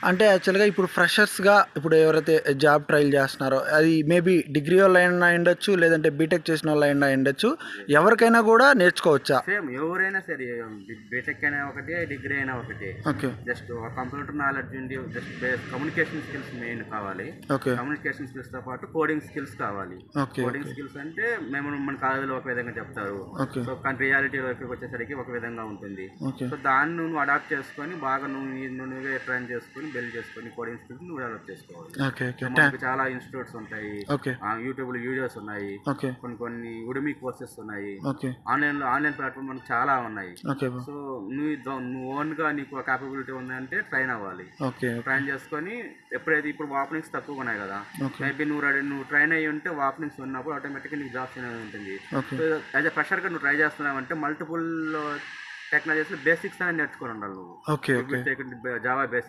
అంటే యాక్చువల్‌గా ఇప్పుడు ఫ్రెషర్స్‌గా ఇప్పుడు ఎవరైతే జాబ్ ట్రైల్ చేస్తున్నారో అది మేబీ డిగ్రీ వాళ్ళైనా అయ్యుండొచ్చు, లేదంటే బీటెక్ చేసినోళ్ళైనా అయ్యుండొచ్చు. ఎవరికైనా కూడా నేర్చుకోవచ్చా? సేమ్ ఎవరైనా సరే బీటెక్ అయినా ఒకటే, డిగ్రీ అయినా ఒకటే. ఓకే. జస్ట్ కంప్యూటర్ నాలెడ్జ్ ఉండి జస్ట్ కమ్యూనికేషన్ స్కిల్స్ మెయిన్ కావాలి. ఓకే. కమ్యూనికేషన్ స్కిల్స్తో పాటు కోడింగ్ స్కిల్స్ కావాలి. ఓకే. Coding okay. స్కిల్స్ అంటే మేము మన కాలేజీలో ఒక విధంగా చెప్తారు. ఓకే. సో కానీ రియాలిటీలోకి వచ్చేసరికి ఒక విధంగా ఉంటుంది. ఓకే. సో దాన్ని నువ్వు అడాప్ట్ చేసుకొని బాగా నువ్వే ట్రైన్ చేసుకొని బిల్డ్ చేసుకొని కోడింగ్ స్కిల్స్ నువ్వు డెవలప్ చేసుకోవాలి. ఓకే. ఓకే. సో మనకి చాలా ఇన్స్టిట్యూట్స్ ఉంటాయి. ఓకే. యూట్యూబ్లో వీడియోస్ ఉన్నాయి. ఓకే. కొన్ని ఉడిమి కోర్సెస్ ఉన్నాయి. ఓకే. ఆన్లైన్ ప్లాట్ఫామ్ మనకు చాలా ఉన్నాయి. ఓకే. సో నువ్వు ఓన్గా నీకు క్యాపబిలిటీ ఉందంటే ట్రైన్ అవ్వాలి. ఓకే. ట్రైన్ చేసుకొని ఎప్పుడైతే ఇప్పుడు వాపనింగ్స్ తక్కువగా ఉన్నాయి కదా, ఓకే. మేబీ నువ్వు ట్రైన్ అయ్యి ఉంటే వాపనింగ్స్ ఉన్నప్పుడు ఆటోమేటిక్గా నీకు జాబ్స్ అనేది ఉంటుంది. ఓకే. సో యాజ్ ఎ ఫ్రెషర్గా నువ్వు ట్రై చేస్తున్నావంటే మల్టిపుల్ టెక్నాలజీస్ బేసిక్స్ అనేది నేర్చుకొని ఉండాలి నువ్వు. ఓకే. ఓకే. Java basics